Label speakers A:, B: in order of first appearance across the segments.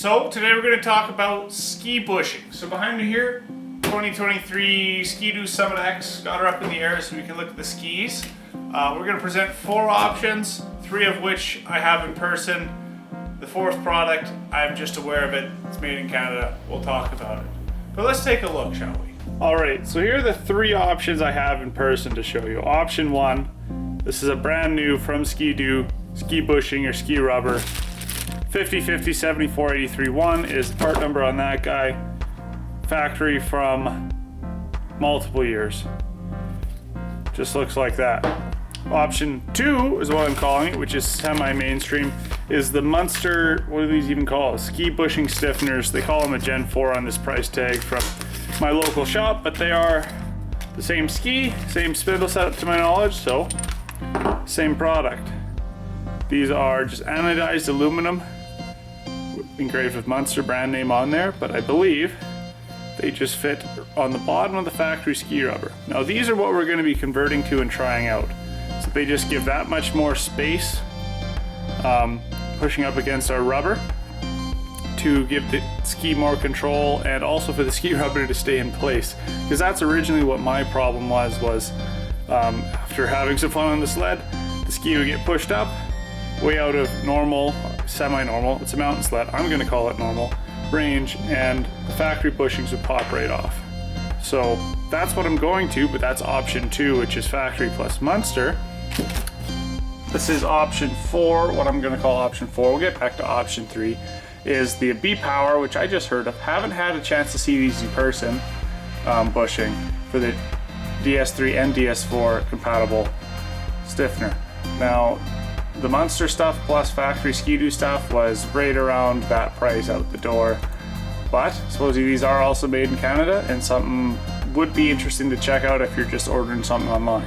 A: So today we're going to talk about ski bushing. So behind me here, 2023 Skidoo Summit X, got her up in the air so we can look at the skis. We're going to present 4 options, 3 of which I have in person. The 4th product, I'm just aware of it. It's made in Canada. We'll talk about it. But let's take a look, shall we? Alright, so here are the 3 options I have in person to show you. Option 1, this is a brand new from Skidoo, ski bushing or ski rubber. 5050 74831 is the part number on that guy. Factory from multiple years. Just looks like that. Option 2 is what I'm calling it, which is semi-mainstream, is the Munster, what do these even call it? Ski bushing stiffeners. They call them a Gen 4 on this price tag from my local shop, but they are the same ski, same spindle setup to my knowledge, so same product. These are just anodized aluminum, engraved with Munster brand name on there, but I believe they just fit on the bottom of the factory ski rubber. Now these are what we're going to be converting to and trying out. So they just give that much more space, pushing up against our rubber to give the ski more control, and also for the ski rubber to stay in place. Because that's originally what my problem was after having some fun on the sled, the ski would get pushed up way out of normal, semi-normal, it's a mountain sled, I'm gonna call it normal, range, and the factory bushings would pop right off. So that's what I'm going to, but that's option 2, which is factory plus Munster. This is option 4, what I'm gonna call option 4. We'll get back to option 3, is the B-Pwr, which I just heard of. Haven't had a chance to see these in person, bushing for the DS3 and DS4 compatible stiffener. Now, the Munster stuff plus factory Skidoo stuff was right around that price out the door. But supposedly these are also made in Canada, and something would be interesting to check out if you're just ordering something online.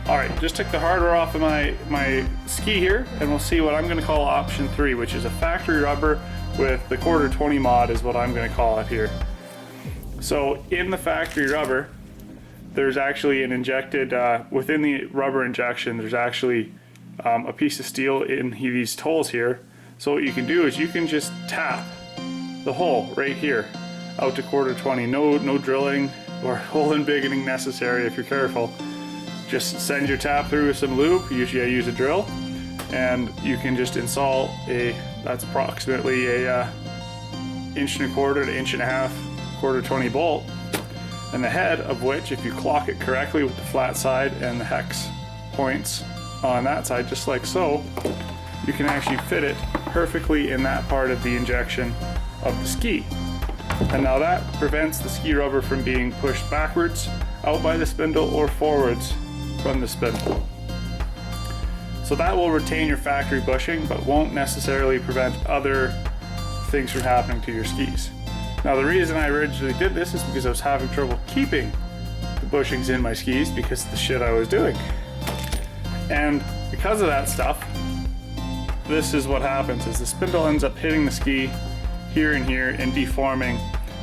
A: Alright, just took the hardware off of my ski here, and we'll see what I'm going to call option 3, which is a factory rubber with the quarter 20 mod is what I'm going to call it here. So in the factory rubber, there's actually an injected, within the rubber injection, there's actually a piece of steel in these holes here. So what you can do is you can just tap the hole right here out to quarter 20. No drilling or hole embiggening necessary if you're careful. Just send your tap through with some lube. Usually I use a drill, and you can just install that's approximately a 1.25 to 1.5 inch quarter 20 bolt, and the head of which, if you clock it correctly with the flat side and the hex points on that side, just like so, you can actually fit it perfectly in that part of the injection of the ski. And now that prevents the ski rubber from being pushed backwards out by the spindle or forwards from the spindle. So that will retain your factory bushing, but won't necessarily prevent other things from happening to your skis. Now the reason I originally did this is because I was having trouble keeping the bushings in my skis because of the shit I was doing. And because of that stuff, this is what happens, is the spindle ends up hitting the ski here and here and deforming,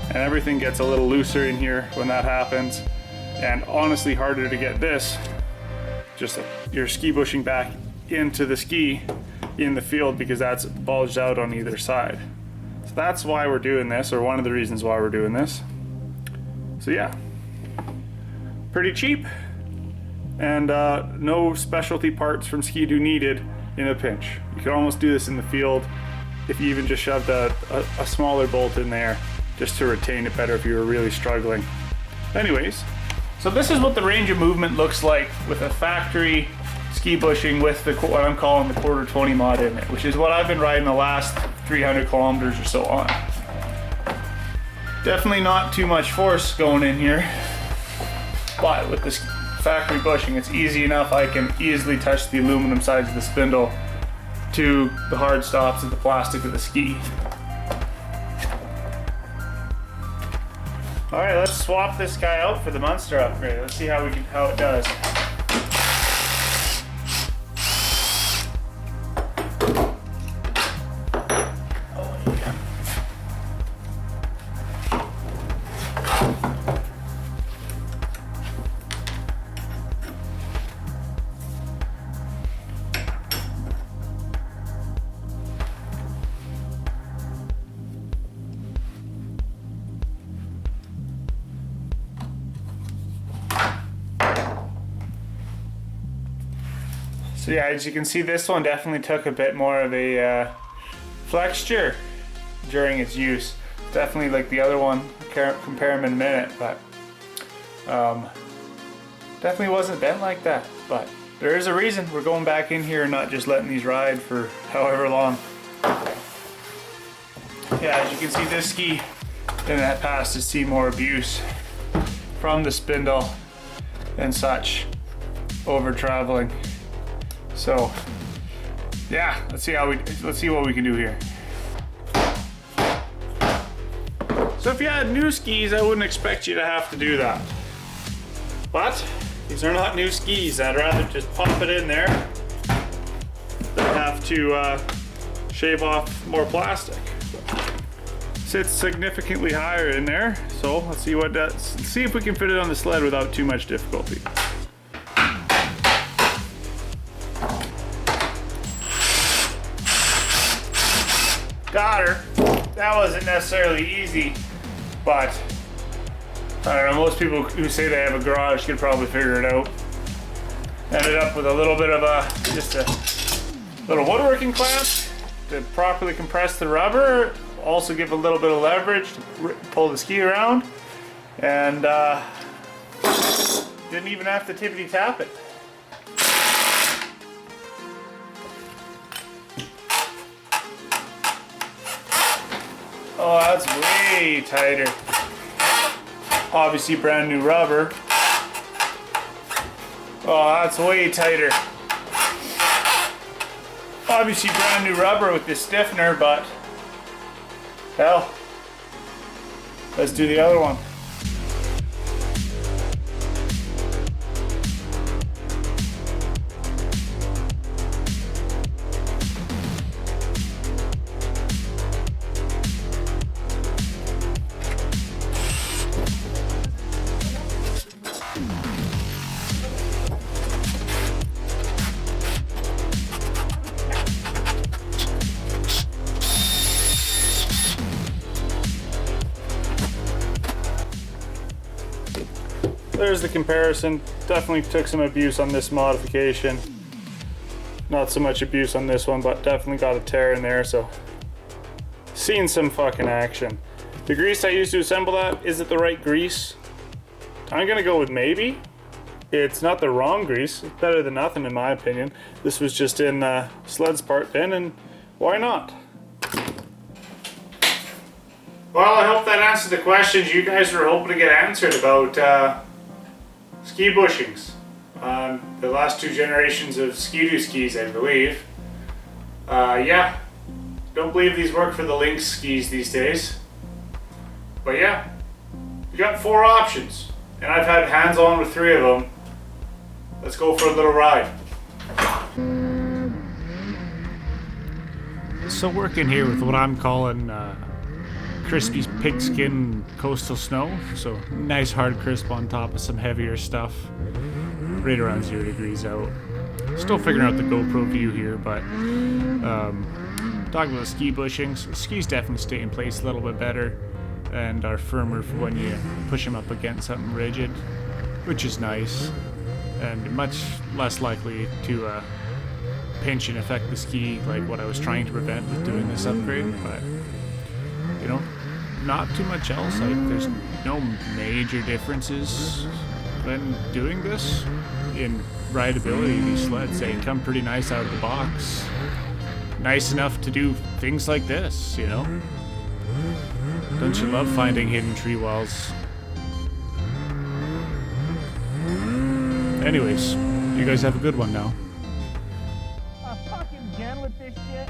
A: and everything gets a little looser in here when that happens, and honestly harder to get this, just your ski bushing back into the ski in the field, because that's bulged out on either side. So that's why we're doing this, or one of the reasons why we're doing this. So yeah, pretty cheap. And no specialty parts from Skidoo needed in a pinch. You could almost do this in the field if you even just shoved a smaller bolt in there just to retain it better if you were really struggling. Anyways, so this is what the range of movement looks like with a factory ski bushing with what I'm calling the quarter 20 mod in it, which is what I've been riding the last 300 kilometers or so on. Definitely not too much force going in here, but with this factory bushing, it's easy enough. I can easily touch the aluminum sides of the spindle to the hard stops of the plastic of the ski. Alright, let's swap this guy out for the Munster upgrade. Let's see how it does. So yeah, as you can see, this one definitely took a bit more of a flexure during its use. Definitely like the other one, compare them in a minute, but definitely wasn't bent like that. But there is a reason we're going back in here and not just letting these ride for however long. Yeah, as you can see, this ski in that past has seen more abuse from the spindle and such over traveling. So yeah, let's see what we can do here. So if you had new skis, I wouldn't expect you to have to do that. But these are not new skis. I'd rather just pop it in there than have to shave off more plastic. Sits significantly higher in there, so let's see if we can fit it on the sled without too much difficulty. Got her. That wasn't necessarily easy, but I don't know, most people who say they have a garage could probably figure it out. Ended up with a little bit of just a little woodworking clamp to properly compress the rubber, also give a little bit of leverage to pull the ski around, and didn't even have to tippity tap it. Oh, that's way tighter. Obviously brand new rubber. Oh, that's way tighter. Obviously brand new rubber with this stiffener, but hell, let's do the other one. There's the comparison. Definitely took some abuse on this modification. Not so much abuse on this one, but definitely got a tear in there, so seen some fucking action. The grease I used to assemble that, is it the right grease? I'm gonna go with maybe. It's not the wrong grease. It's better than nothing in my opinion. This was just in sled's part bin, and why not? Well, I hope that answered the questions you guys were hoping to get answered about ski bushings. The last two generations of Skidoo skis, I believe. Yeah, don't believe these work for the Lynx skis these days. But yeah, you got 4 options, and I've had hands-on with 3 of them. Let's go for a little ride. So working here with what I'm calling crispy pigskin coastal snow, so nice hard crisp on top of some heavier stuff, right around 0 degrees out. Still figuring out the GoPro view here, but talking about the ski bushings, the skis definitely stay in place a little bit better and are firmer for when you push them up against something rigid, which is nice, and much less likely to pinch and affect the ski like what I was trying to prevent with doing this upgrade. But you know, not too much else. Like, there's no major differences when doing this in rideability. These sleds, they come pretty nice out of the box. Nice enough to do things like this, you know? Don't you love finding hidden tree walls? Anyways, you guys have a good one now.
B: I'm fucking done with this shit.